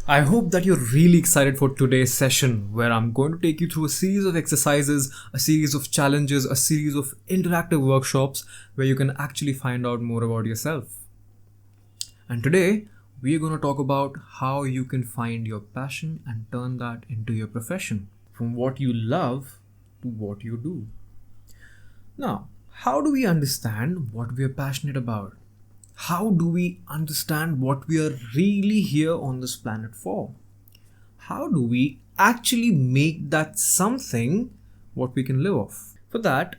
I hope that you're really excited for today's session where I'm going to take you through a series of exercises, a series of challenges, a series of interactive workshops where you can actually find out more about yourself. And today, we are going to talk about how you can find your passion and turn that into your profession. From what you love to what you do. Now, how do we understand what we are passionate about? How do we understand what we are really here on this planet for? How do we actually make that something what we can live off? For that,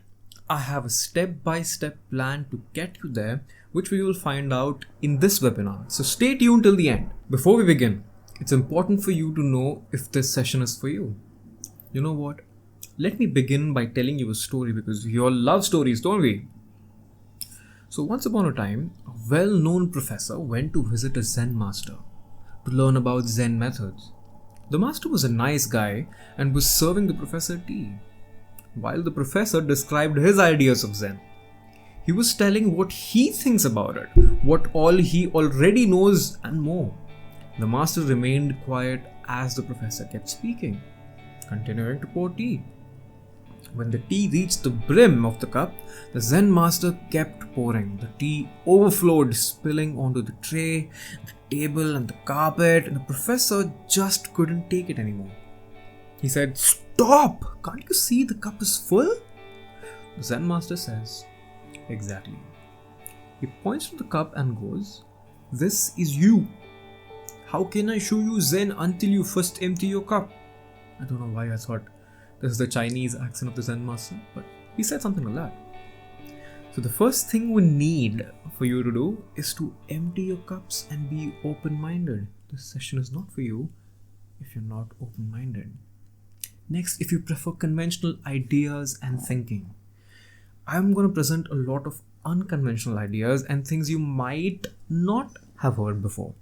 I have a step-by-step plan to get you there, which we will find out in this webinar. So stay tuned till the end. Before we begin, it's important for you to know if this session is for you. You know what? Let me begin by telling you a story because we all love stories, don't we? So once upon a time, a well-known professor went to visit a Zen master to learn about Zen methods. The master was a nice guy and was serving the professor tea, while the professor described his ideas of Zen. He was telling what he thinks about it, what all he already knows and more. The master remained quiet as the professor kept speaking, continuing to pour tea. When the tea reached the brim of the cup, the Zen master kept pouring. The tea overflowed, spilling onto the tray, the table, and the carpet, and the professor just couldn't take it anymore. He said, "Stop! Can't you see the cup is full?" The Zen master says, "Exactly." He points to the cup and goes, "This is you. How can I show you Zen until you first empty your cup?" I don't know why I thought this is the Chinese accent of the Zen master, but he said something like that. So the first thing we need for you to do is to empty your cups and be open-minded. This session is not for you if you're not open-minded. Next, if you prefer conventional ideas and thinking, I'm going to present a lot of unconventional ideas and things you might not have heard before.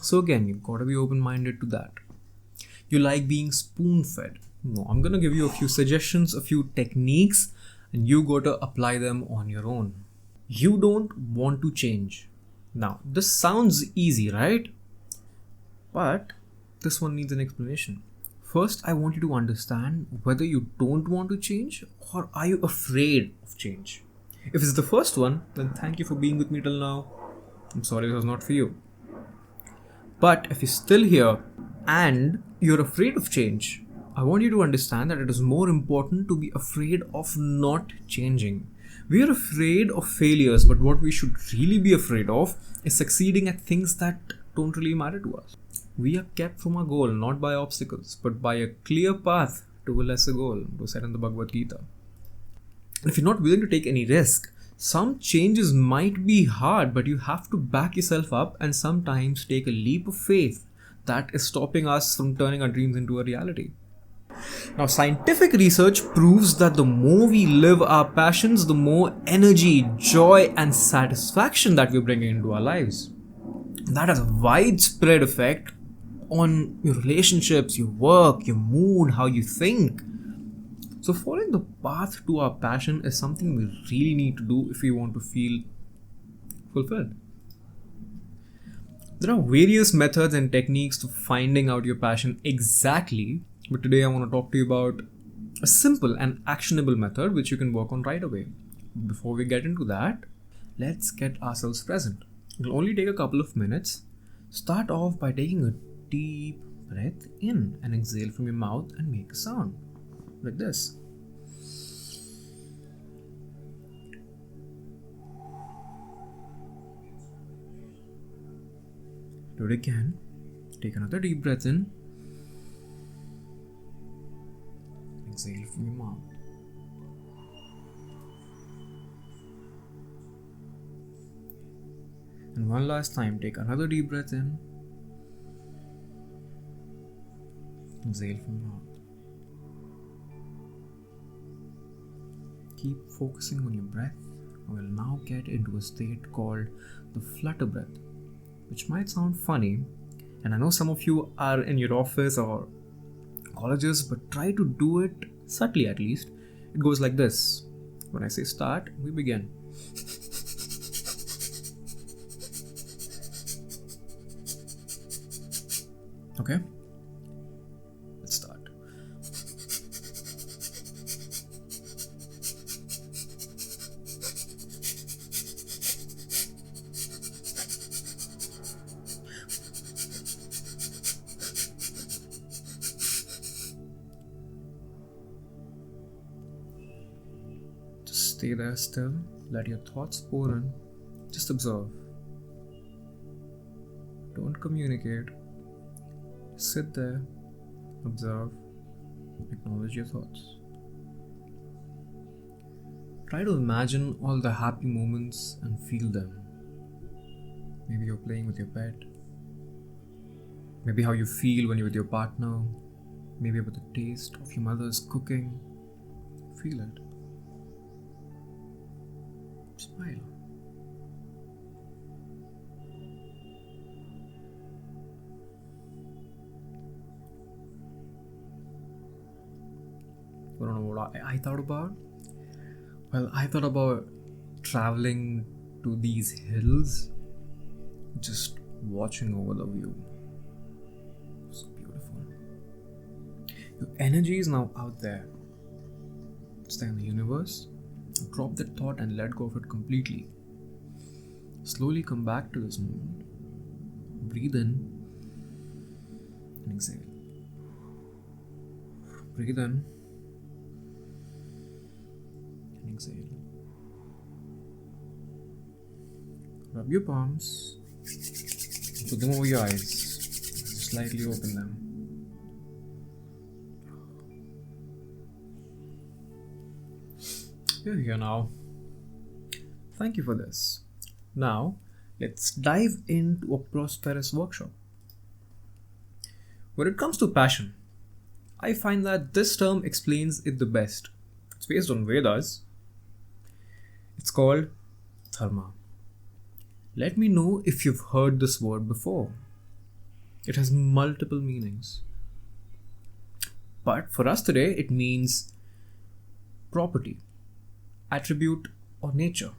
So again, you've got to be open-minded to that. You like being spoon-fed. No, I'm going to give you a few suggestions, a few techniques, and you got to apply them on your own. You don't want to change. Now, this sounds easy, right? But this one needs an explanation. First, I want you to understand whether you don't want to change or are you afraid of change. If it's the first one, then thank you for being with me till now. I'm sorry it was not for you. But if you're still here and you're afraid of change, I want you to understand that it is more important to be afraid of not changing. We are afraid of failures, but what we should really be afraid of is succeeding at things that don't really matter to us. We are kept from our goal not by obstacles, but by a clear path to a lesser goal, it was said in the Bhagavad Gita. If you're not willing to take any risk, some changes might be hard, but you have to back yourself up and sometimes take a leap of faith that is stopping us from turning our dreams into a reality. Now, scientific research proves that the more we live our passions, the more energy, joy, and satisfaction that we're bringing into our lives. That has a widespread effect on your relationships, your work, your mood, how you think. So following the path to our passion is something we really need to do if we want to feel fulfilled. There are various methods and techniques to finding out your passion exactly, but today I want to talk to you about a simple and actionable method which you can work on right away. Before we get into that, let's get ourselves present. It'll only take a couple of minutes. Start off by taking a deep breath in and exhale from your mouth and make a sound like this. Do it again. Take another deep breath in. Exhale from your mouth. And one last time, take another deep breath in. Exhale from your mouth. Keep focusing on your breath. We'll now get into a state called the flutter breath, which might sound funny, and I know some of you are in your office or colleges, but try to do it subtly at least. It goes like this. When I say start, we begin. Okay? Let's start. Just stay there still, let your thoughts pour in, just observe. Don't communicate. Sit there, observe, acknowledge your thoughts. Try to imagine all the happy moments and feel them. Maybe you're playing with your pet. Maybe how you feel when you're with your partner. Maybe about the taste of your mother's cooking. Feel it. Smile. I don't know what I thought about. Well, I thought about traveling to these hills, just watching over the view. So beautiful. Your energy is now out there. It's there in the universe. Drop that thought and let go of it completely. Slowly come back to this moment. Breathe in and exhale. Breathe in and exhale. Rub your palms. Put them over your eyes. Just slightly open them. You're here now. Thank you for this. Now, let's dive into a prosperous workshop. When it comes to passion, I find that this term explains it the best. It's based on Vedas. It's called dharma. Let me know if you've heard this word before. It has multiple meanings. But for us today, it means property, attribute, or nature.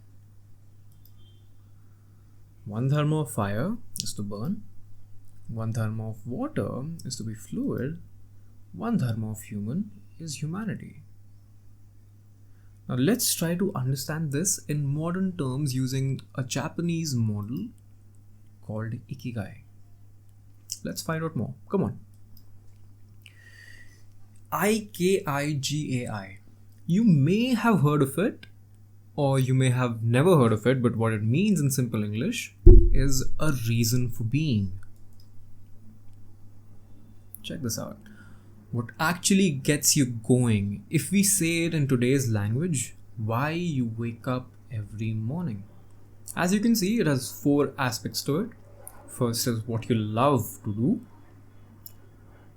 One dharma of fire is to burn. One dharma of water is to be fluid. One dharma of human is humanity. Now let's try to understand this in modern terms using a Japanese model called Ikigai. Let's find out more. Come on. Ikigai. You may have heard of it, or you may have never heard of it, but what it means in simple English is a reason for being. Check this out. What actually gets you going, if we say it in today's language, why you wake up every morning. As you can see, it has 4 aspects to it. First is what you love to do.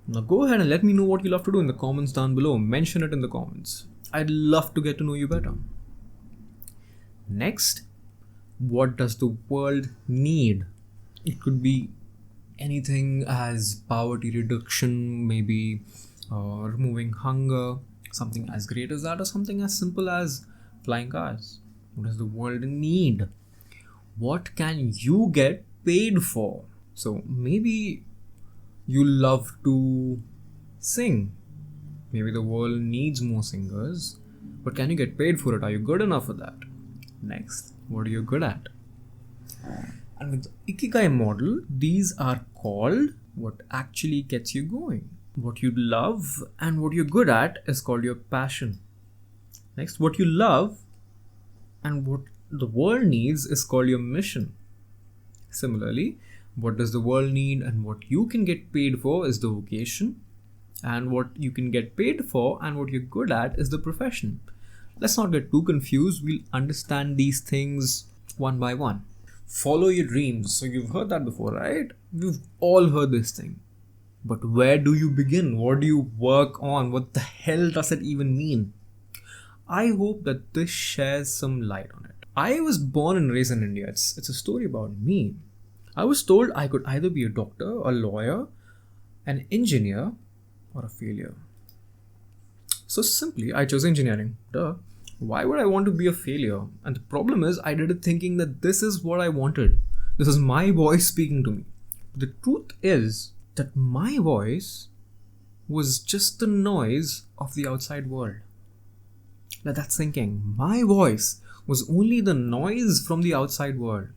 Now go ahead and let me know what you love to do in the comments down below. Mention it in the comments. I'd love to get to know you better. Next, what does the world need? It could be anything as poverty reduction, maybe removing hunger, something as great as that, or something as simple as flying cars. What does the world need? What can you get paid for? So maybe you love to sing. Maybe the world needs more singers, but can you get paid for it? Are you good enough for that? Next, what are you good at? And with the Ikigai model, these are called what actually gets you going. What you love and what you're good at is called your passion. Next, what you love and what the world needs is called your mission. Similarly, what does the world need and what you can get paid for is the vocation. And what you can get paid for and what you're good at is the profession. Let's not get too confused. We'll understand these things one by one. Follow your dreams. So you've heard that before, right? We've all heard this thing. But where do you begin? What do you work on? What the hell does it even mean? I hope that this shares some light on it. I was born and raised in India. It's a story about me. I was told I could either be a doctor, a lawyer, an engineer, or a failure. So simply, I chose engineering. Duh. Why would I want to be a failure? And the problem is, I did it thinking that this is what I wanted. This is my voice speaking to me. The truth is, that my voice was just the noise of the outside world. Let that sink in. My voice was only the noise from the outside world.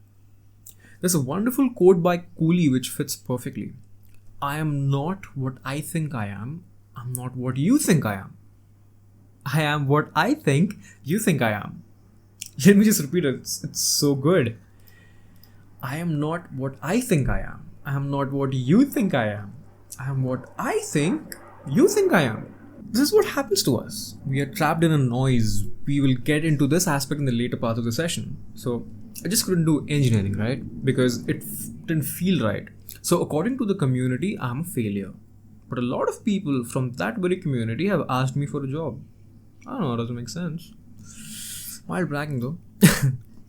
There's a wonderful quote by Cooley which fits perfectly. I am not what I think I am. I'm not what you think I am. I am what I think you think I am. Let me just repeat it. It's so good. I am not what I think I am. I am not what you think I am. I am what I think you think I am. This is what happens to us. We are trapped in a noise. We will get into this aspect in the later part of the session. So I just couldn't do engineering, right? Because it didn't feel right. So according to the community, I'm a failure. But a lot of people from that very community have asked me for a job. I don't know, it doesn't make sense. Mild bragging though.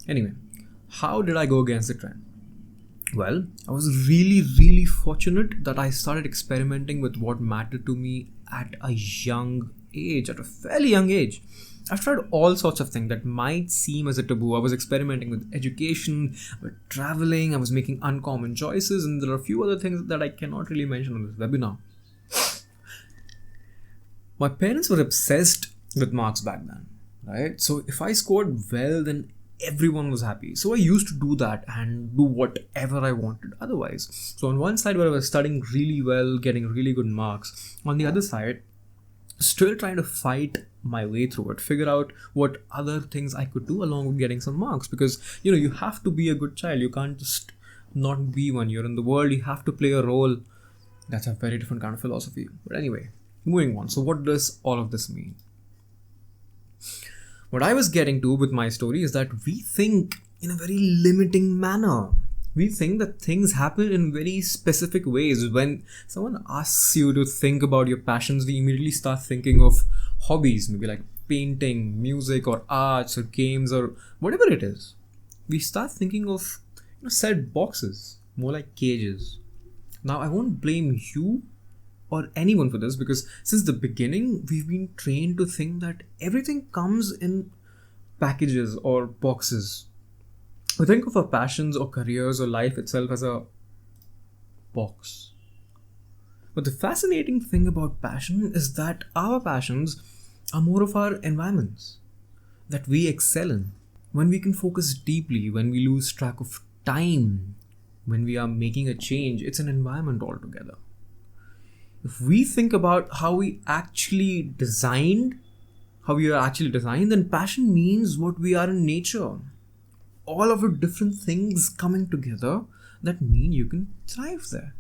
Anyway, how did I go against the trend? Well, I was really fortunate that I started experimenting with what mattered to me at a young age, at a fairly young age. I've tried all sorts of things that might seem as a taboo. I was experimenting with education, with traveling, I was making uncommon choices, and there are a few other things that I cannot really mention on this webinar. My parents were obsessed with marks back then, right? So if I scored well, then everyone was happy. So I used to do that and do whatever I wanted otherwise. So on one side where I was studying really well, getting really good marks, on the other side, still trying to fight my way through it, figure out what other things I could do along with getting some marks, because you have to be a good child. You can't just not be one. You're in the world, you have to play a role. That's a very different kind of philosophy. But anyway, moving on. So what does all of this mean? What I was getting to with my story is that we think in a very limiting manner. We think that things happen in very specific ways. When someone asks you to think about your passions, we immediately start thinking of hobbies, maybe like painting, music, or arts, or games, or whatever it is. We start thinking of set boxes, more like cages. Now, I won't blame you or anyone for this, because since the beginning we've been trained to think that everything comes in packages or boxes. We think of our passions or careers or life itself as a box. But the fascinating thing about passion is that our passions are more of our environments that we excel in. When we can focus deeply, when we lose track of time, when we are making a change, it's an environment altogether. If we think about how we are actually designed, then passion means what we are in nature. All of the different things coming together that mean you can thrive there.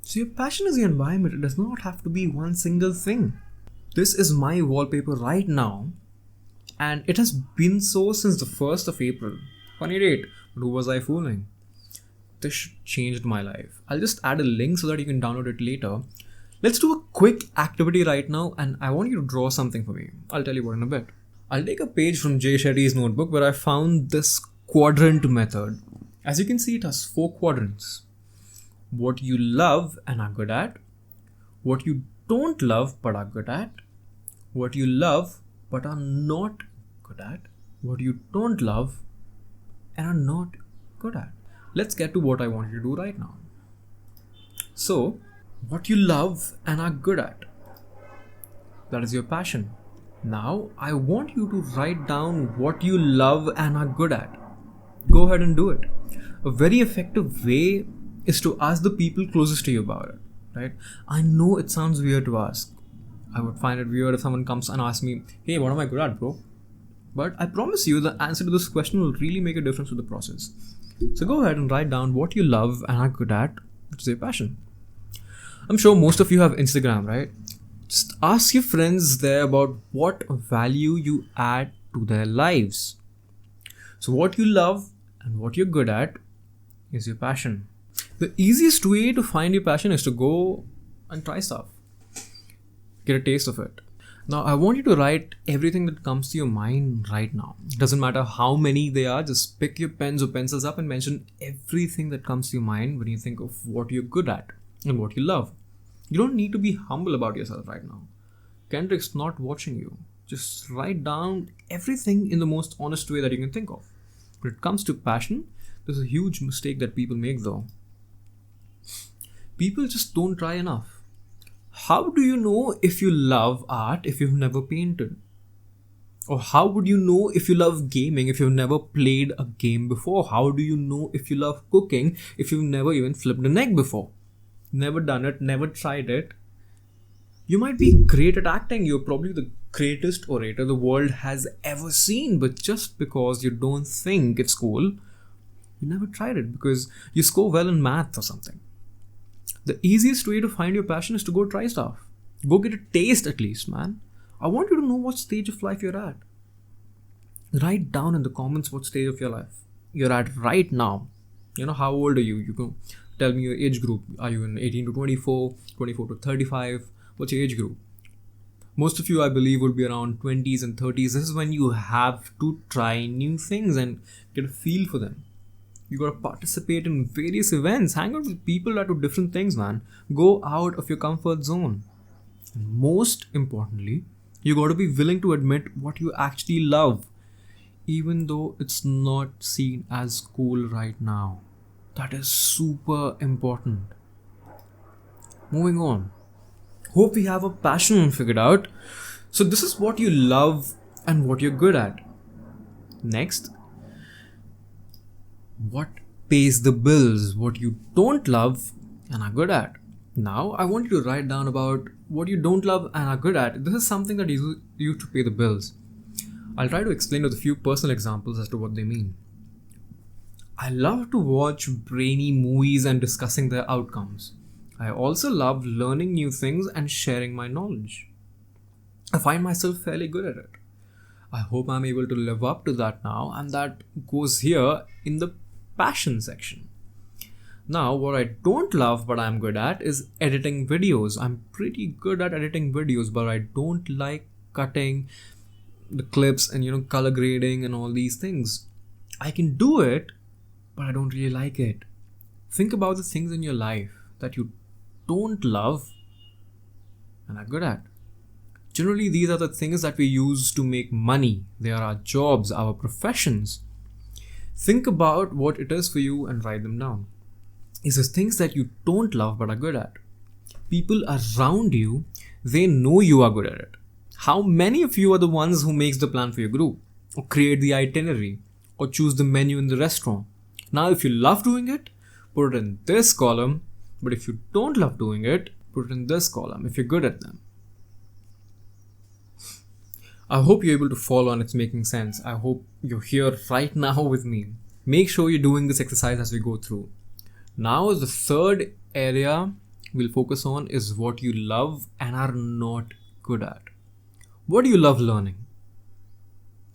So your passion is the environment. It does not have to be one single thing. This is my wallpaper right now, and it has been so since the 1st of April. Funny date, but who was I fooling? This changed my life. I'll just add a link so that you can download it later. Let's do a quick activity right now, and I want you to draw something for me. I'll tell you what in a bit. I'll take a page from Jay Shetty's notebook where I found this quadrant method. As you can see, it has 4 quadrants. What you love and are good at, what you don't love but are good at, what you love but are not good at, what you don't love and are not good at. Let's get to what I want you to do right now. So, what you love and are good at, that is your passion. Now, I want you to write down what you love and are good at. Go ahead and do it. A very effective way is to ask the people closest to you about it, right? I know it sounds weird to ask. I would find it weird if someone comes and asks me, hey, what am I good at, bro? But I promise you the answer to this question will really make a difference to the process. So go ahead and write down what you love and are good at, which is your passion. I'm sure most of you have Instagram, right? Just ask your friends there about what value you add to their lives. So what you love and what you're good at is your passion. The easiest way to find your passion is to go and try stuff. Get a taste of it. Now, I want you to write everything that comes to your mind right now. It doesn't matter how many they are, just pick your pens or pencils up and mention everything that comes to your mind when you think of what you're good at and what you love. You don't need to be humble about yourself right now. Kendrick's not watching you. Just write down everything in the most honest way that you can think of. When it comes to passion, there's a huge mistake that people make though. People just don't try enough. How do you know if you love art if you've never painted? Or how would you know if you love gaming if you've never played a game before? How do you know if you love cooking if you've never even flipped an egg before? Never done it, never tried it. You might be great at acting, you're probably the greatest orator the world has ever seen, but just because you don't think it's cool, you never tried it because you score well in math or something. The easiest way to find your passion is to go try stuff. Go get a taste at least, man. I want you to know what stage of life you're at. Write down in the comments what stage of your life you're at right now. How old are you? You can tell me your age group. Are you in 18 to 24, 24 to 35? What's your age group? Most of you, I believe, will be around 20s and 30s. This is when you have to try new things and get a feel for them. You gotta participate in various events. Hang out with people that do different things, man. Go out of your comfort zone. And most importantly, you gotta be willing to admit what you actually love, even though it's not seen as cool right now. That is super important. Moving on. Hope we have a passion figured out. So this is what you love and what you're good at. Next, what pays the bills, what you don't love and are good at. Now, I want you to write down about what you don't love and are good at. This is something that you use to pay the bills. I'll try to explain with a few personal examples as to what they mean. I love to watch brainy movies and discussing their outcomes. I also love learning new things and sharing my knowledge. I find myself fairly good at it. I hope I'm able to live up to that now, and that goes here in the passion section. Now, what I don't love but I'm good at is editing videos. I'm pretty good at editing videos, but I don't like cutting the clips and color grading and all these things. I can do it, but I don't really like it. Think about the things in your life that you don't love and are good at. Generally, these are the things that we use to make money. They are our jobs, our professions. Think about what it is for you and write them down. Is it things that you don't love but are good at? People around you, they know you are good at it. How many of you are the ones who makes the plan for your group, or create the itinerary, or choose the menu in the restaurant? Now, if you love doing it, put it in this column. But if you don't love doing it, put it in this column if you're good at them. I hope you're able to follow and it's making sense. I hope you're here right now with me. Make sure you're doing this exercise as we go through. Now, the third area we'll focus on is what you love and are not good at. What do you love learning?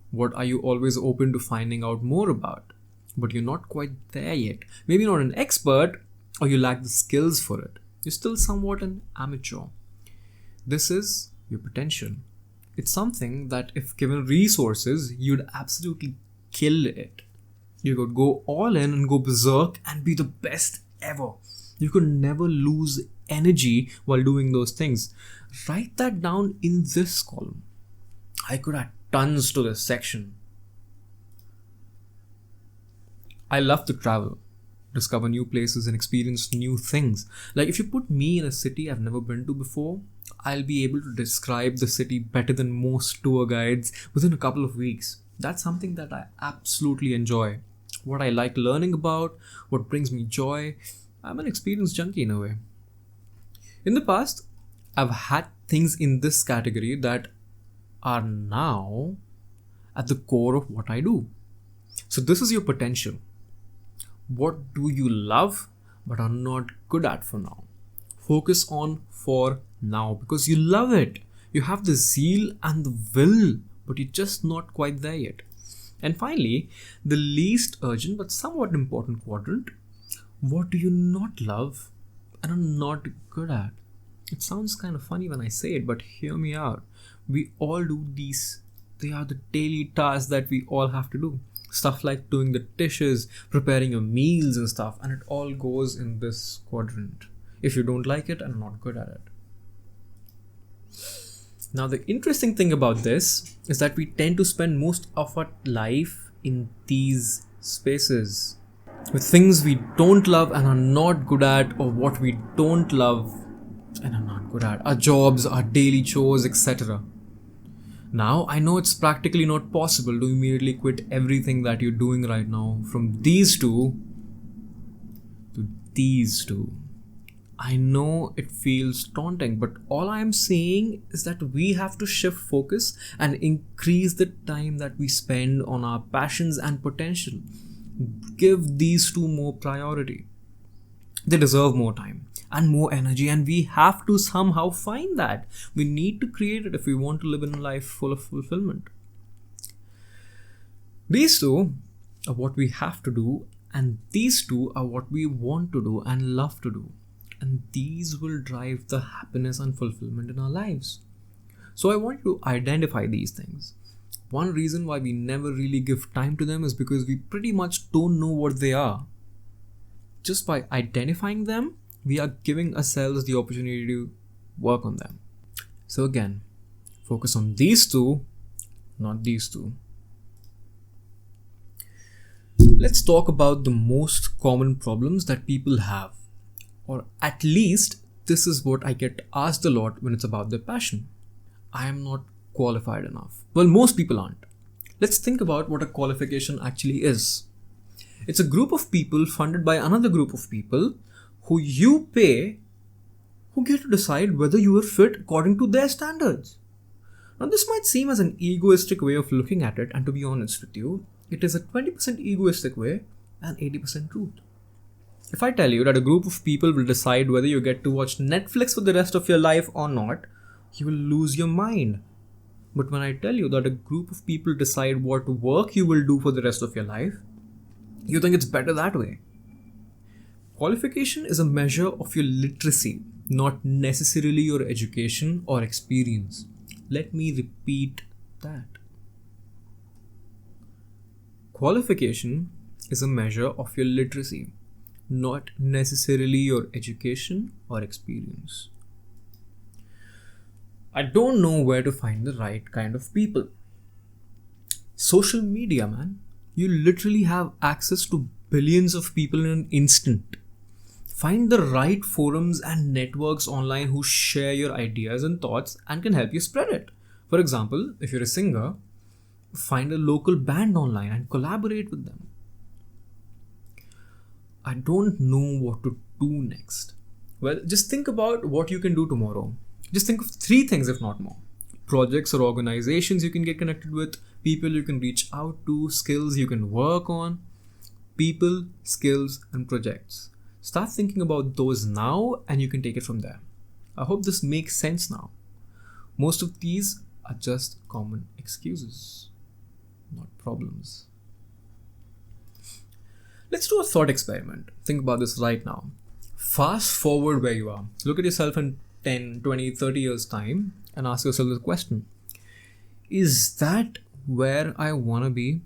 What are you always open to finding out more about, but you're not quite there yet? Maybe not an expert, or you lack the skills for it. You're still somewhat an amateur. This is your potential. It's something that if given resources, you'd absolutely kill it. You could go all in and go berserk and be the best ever. You could never lose energy while doing those things. Write that down in this column. I could add tons to this section. I love to travel, discover new places and experience new things. Like if you put me in a city I've never been to before, I'll be able to describe the city better than most tour guides within a couple of weeks. That's something that I absolutely enjoy. What I like learning about, what brings me joy. I'm an experience junkie in a way. In the past, I've had things in this category that are now at the core of what I do. So this is your potential. What do you love but are not good at for now? Focus on for now because you love it. You have the zeal and the will, but you're just not quite there yet. And finally, the least urgent but somewhat important quadrant. What do you not love and are not good at? It sounds kind of funny when I say it, but hear me out. We all do these. They are the daily tasks that we all have to do. Stuff like doing the dishes, preparing your meals and stuff, and it all goes in this quadrant. If you don't like it and are not good at it. Now, the interesting thing about this is that we tend to spend most of our life in these spaces. with things we don't love and are not good at, or what we don't love and are not good at, our jobs, our daily chores, etc. Now, I know it's practically not possible to immediately quit everything that you're doing right now from these two to these two. I know it feels daunting, but all I am saying is that we have to shift focus and increase the time that we spend on our passions and potential. Give these two more priority. They deserve more time and more energy, and we have to somehow find that. We need to create it if we want to live in a life full of fulfillment. These two are what we have to do, and these two are what we want to do and love to do. And these will drive the happiness and fulfillment in our lives. So I want you to identify these things. One reason why we never really give time to them is because we pretty much don't know what they are. Just by identifying them, we are giving ourselves the opportunity to work on them. So again, focus on these two, not these two. Let's talk about the most common problems that people have. Or at least, this is what I get asked a lot when it's about their passion. I am not qualified enough. Well, most people aren't. Let's think about what a qualification actually is. It's a group of people funded by another group of people who you pay, who get to decide whether you are fit according to their standards. Now, this might seem as an egoistic way of looking at it, and to be honest with you, it is a 20% egoistic way and 80% truth. If I tell you that a group of people will decide whether you get to watch Netflix for the rest of your life or not, you will lose your mind. But when I tell you that a group of people decide what work you will do for the rest of your life, you think it's better that way. Qualification is a measure of your literacy, not necessarily your education or experience. Let me repeat that. Qualification is a measure of your literacy, not necessarily your education or experience. I don't know where to find the right kind of people. Social media, man. You literally have access to billions of people in an instant. Find the right forums and networks online who share your ideas and thoughts and can help you spread it. For example, if you're a singer, find a local band online and collaborate with them. I don't know what to do next. Well, just think about what you can do tomorrow. Just think of 3 things, if not more. Projects or organizations you can get connected with, people you can reach out to, skills you can work on. People, skills, and projects. Start thinking about those now and you can take it from there. I hope this makes sense now. Most of these are just common excuses, not problems. Let's do a thought experiment. Think about this right now. Fast forward where you are. Look at yourself in 10, 20, 30 years time and ask yourself this question. Is that where I want to be?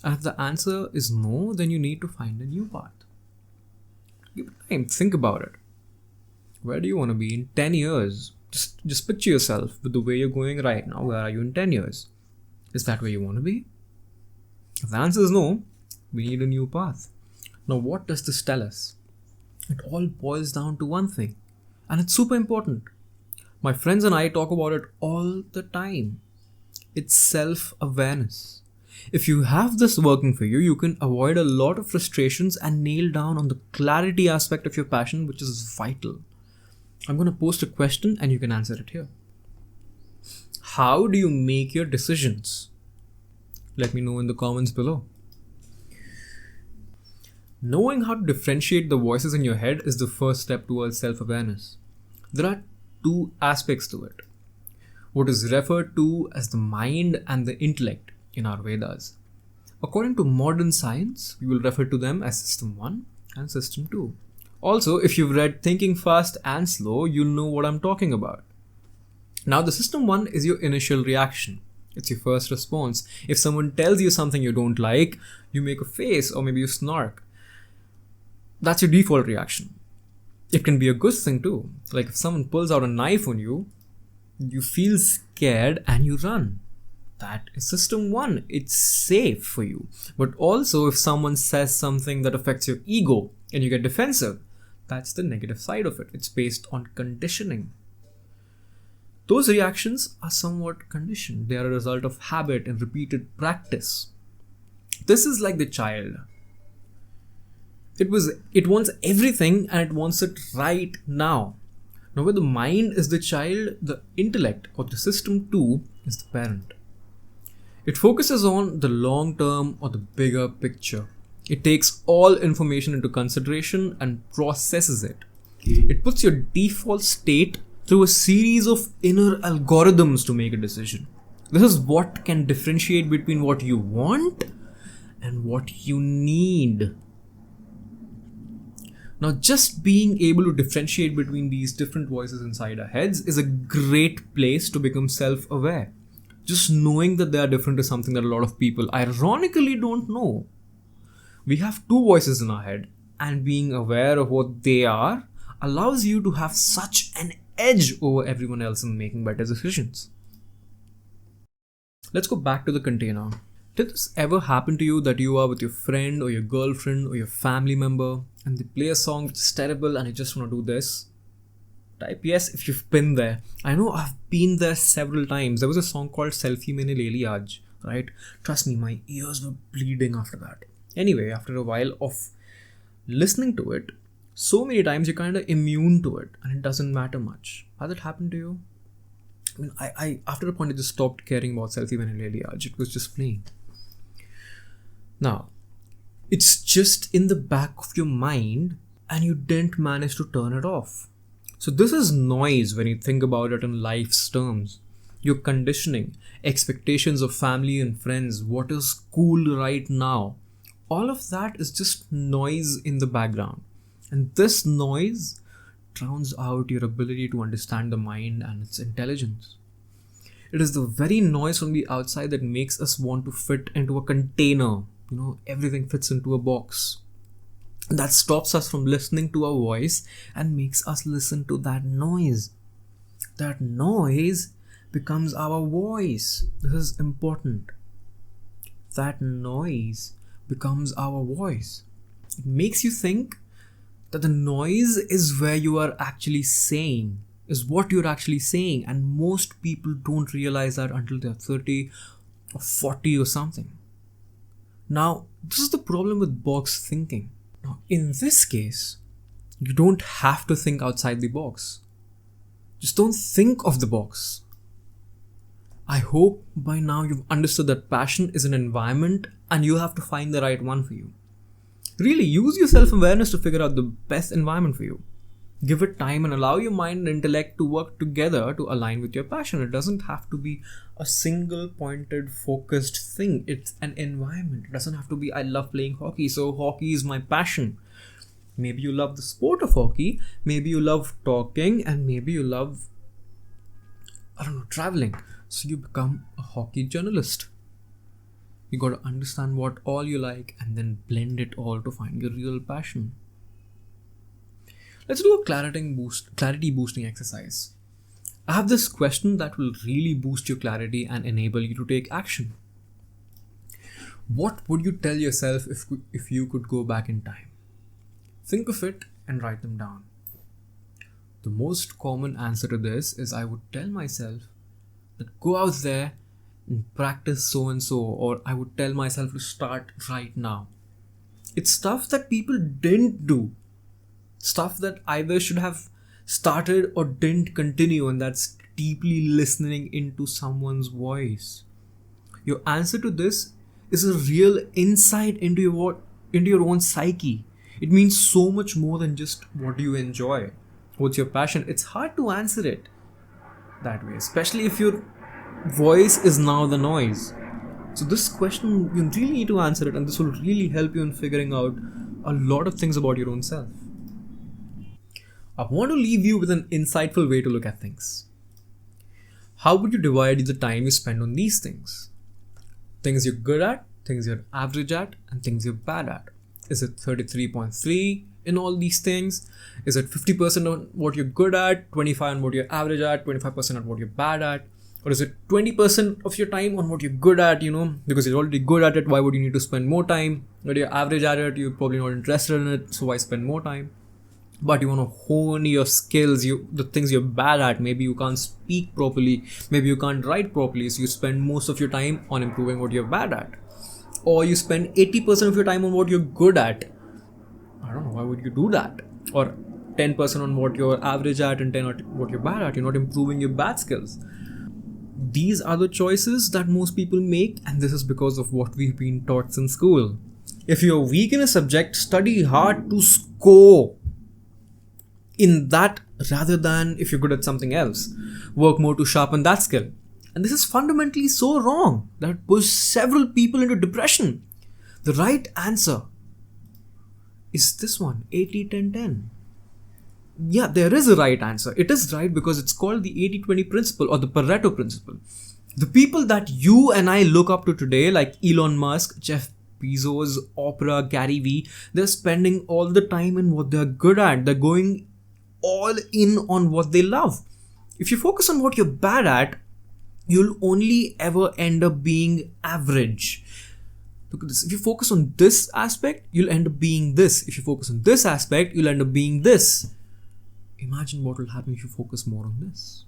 And if the answer is no, then you need to find a new path. Give it time. Think about it. Where do you want to be in 10 years? Just picture yourself with the way you're going right now. Where are you in 10 years? Is that where you want to be? If the answer is no, we need a new path. Now, what does this tell us? It all boils down to one thing, and it's super important. My friends and I talk about it all the time. It's self-awareness. If you have this working for you, you can avoid a lot of frustrations and nail down on the clarity aspect of your passion, which is vital. I'm going to post a question and you can answer it here. How do you make your decisions? Let me know in the comments below. Knowing how to differentiate the voices in your head is the first step towards self-awareness. There are 2 aspects to it. What is referred to as the mind and the intellect in our Vedas. According to modern science, we will refer to them as System 1 and System 2. Also, if you've read Thinking Fast and Slow, you'll know what I'm talking about. Now, the System 1 is your initial reaction. It's your first response. If someone tells you something you don't like, you make a face or maybe you snark. That's your default reaction. It can be a good thing too. Like if someone pulls out a knife on you, you feel scared and you run. that is system one. It's safe for you. But also, if someone says something that affects your ego and you get defensive, that's the negative side of it. It's based on conditioning. Those reactions are somewhat conditioned. They are a result of habit and repeated practice. This is like the child. It wants everything and it wants it right now. Now, where the mind is the child, the intellect or the system 2 is the parent. It focuses on the long term or the bigger picture. It takes all information into consideration and processes it. It puts your default state through a series of inner algorithms to make a decision. This is what can differentiate between what you want and what you need. Now, just being able to differentiate between these different voices inside our heads is a great place to become self-aware. Just knowing that they are different is something that a lot of people ironically don't know. We have two voices in our head, and being aware of what they are allows you to have such an edge over everyone else in making better decisions. Let's go back to the container. Did this ever happen to you that you are with your friend or your girlfriend or your family member and they play a song which is terrible and you just want to do this? Type yes if you've been there. I know I've been there several times. There was a song called Selfie Maine Le Li Aaj, right? Trust me, my ears were bleeding after that. Anyway, after a while of listening to it, so many times you're kind of immune to it and it doesn't matter much. Has it happened to you? I mean, I after a point I just stopped caring about Selfie Maine Le Li Aaj. It was just playing. Now, it's just in the back of your mind and you didn't manage to turn it off. So this is noise when you think about it in life's terms. Your conditioning, expectations of family and friends, what is cool right now. All of that is just noise in the background. And this noise drowns out your ability to understand the mind and its intelligence. It is the very noise from the outside that makes us want to fit into a container. Everything fits into a box. That stops us from listening to our voice and makes us listen to that noise. That noise becomes our voice. This is important. That noise becomes our voice. It makes you think that the noise is where you are actually saying, is what you're actually saying, and most people don't realize that until they're 30 or 40 or something. Now, this is the problem with box thinking. Now, in this case, you don't have to think outside the box. Just don't think of the box. I hope by now you've understood that passion is an environment and you have to find the right one for you. Really, use your self-awareness to figure out the best environment for you. Give it time and allow your mind and intellect to work together to align with your passion. It doesn't have to be a single pointed focused thing. It's an environment. It doesn't have to be I love playing hockey, so hockey is my passion. Maybe you love the sport of hockey, maybe you love talking, and maybe you love, traveling. So you become a hockey journalist. You got to understand what all you like and then blend it all to find your real passion. Let's do a clarity boosting exercise. I have this question that will really boost your clarity and enable you to take action. What would you tell yourself if you could go back in time? Think of it and write them down. The most common answer to this is I would tell myself that go out there and practice so and so, or I would tell myself to start right now. It's stuff that people didn't do. Stuff that either should have started or didn't continue, and that's deeply listening into someone's voice. Your answer to this is a real insight into your own psyche. It means so much more than just what do you enjoy, what's your passion. It's hard to answer it that way, especially if your voice is now the noise. So this question, you really need to answer it, and this will really help you in figuring out a lot of things about your own self. I want to leave you with an insightful way to look at things. How would you divide the time you spend on these things? Things you're good at, things you're average at, and things you're bad at. Is it 33.3 in all these things? Is it 50% on what you're good at, 25% on what you're average at, 25% on what you're bad at? Or is it 20% of your time on what you're good at, because you're already good at it, why would you need to spend more time? When you're average at it, you're probably not interested in it, so why spend more time? But you want to hone your skills, the things you're bad at. Maybe you can't speak properly, maybe you can't write properly, so you spend most of your time on improving what you're bad at. Or you spend 80% of your time on what you're good at. I don't know, why would you do that? Or 10% on what you're average at and 10% on what you're bad at. You're not improving your bad skills. These are the choices that most people make, and this is because of what we've been taught in school. If you're weak in a subject, study hard to score in that rather than if you're good at something else. Work more to sharpen that skill. And this is fundamentally so wrong that it pushed several people into depression. The right answer is this one, 80-10-10. Yeah, there is a right answer. It is right because it's called the 80-20 principle or the Pareto principle. The people that you and I look up to today, like Elon Musk, Jeff Bezos, Oprah, Gary Vee, they're spending all the time in what they're good at. They're going all in on what they love. If you focus on what you're bad at, you'll only ever end up being average. Look at this. If you focus on this aspect, you'll end up being this. If you focus on this aspect, you'll end up being this. Imagine what will happen if you focus more on this.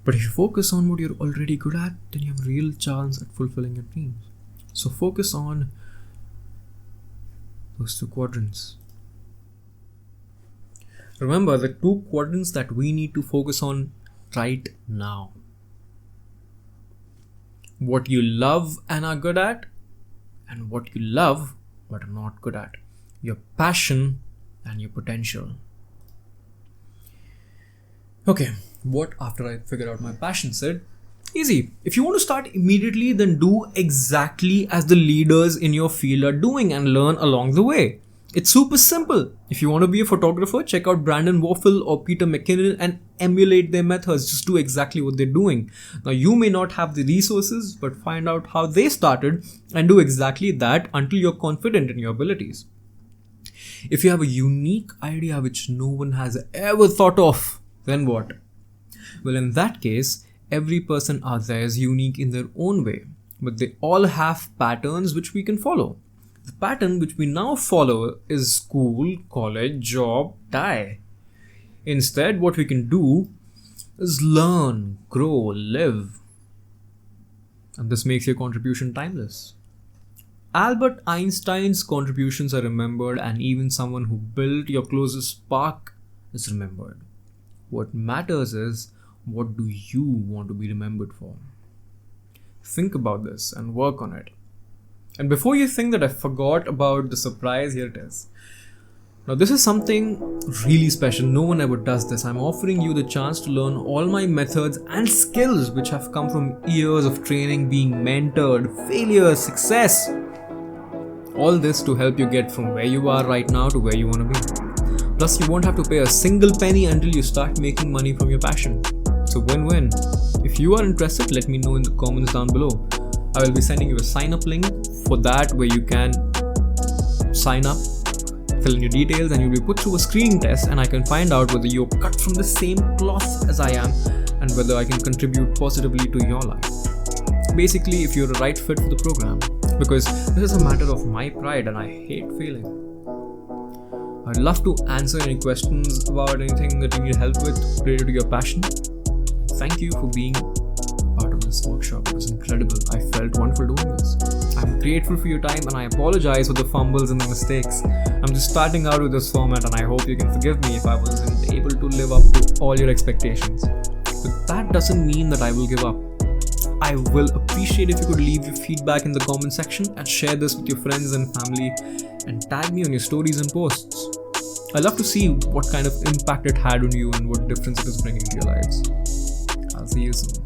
But if you focus on what you're already good at, then you have a real chance at fulfilling your dreams. So focus on those two quadrants. Remember the two quadrants that we need to focus on right now. What you love and are good at, and what you love but are not good at. Your passion and your potential. Okay, what after I figured out my passion, Sid? Easy. If you want to start immediately, then do exactly as the leaders in your field are doing and learn along the way. It's super simple. If you want to be a photographer, check out Brandon Waffle or Peter McKinnon and emulate their methods. Just do exactly what they're doing. Now, you may not have the resources, but find out how they started and do exactly that until you're confident in your abilities. If you have a unique idea which no one has ever thought of, then what? Well, in that case, every person out there is unique in their own way, but they all have patterns which we can follow. The pattern which we now follow is school, college, job, die. Instead, what we can do is learn, grow, live. And this makes your contribution timeless. Albert Einstein's contributions are remembered, and even someone who built your closest spark is remembered. What matters is, what do you want to be remembered for? Think about this and work on it. And before you think that I forgot about the surprise, here it is. Now this is something really special. No one ever does this. I'm offering you the chance to learn all my methods and skills which have come from years of training, being mentored, failure, success. All this to help you get from where you are right now to where you want to be. Plus, you won't have to pay a single penny until you start making money from your passion. It's a win-win. If you are interested, let me know in the comments down below. I will be sending you a sign-up link for that where you can sign up, fill in your details, and you'll be put through a screening test, and I can find out whether you're cut from the same cloth as I am and whether I can contribute positively to your life. Basically, if you're a right fit for the program. Because this is a matter of my pride and I hate failing. I'd love to answer any questions about anything that you need help with related to your passion. Thank you for being part of this workshop. It was incredible. I felt wonderful doing this. I'm grateful for your time and I apologize for the fumbles and the mistakes. I'm just starting out with this format and I hope you can forgive me if I wasn't able to live up to all your expectations. But that doesn't mean that I will give up. I will appreciate if you could leave your feedback in the comment section and share this with your friends and family and tag me on your stories and posts. I'd love to see what kind of impact it had on you and what difference it is bringing to your lives. I'll see you soon.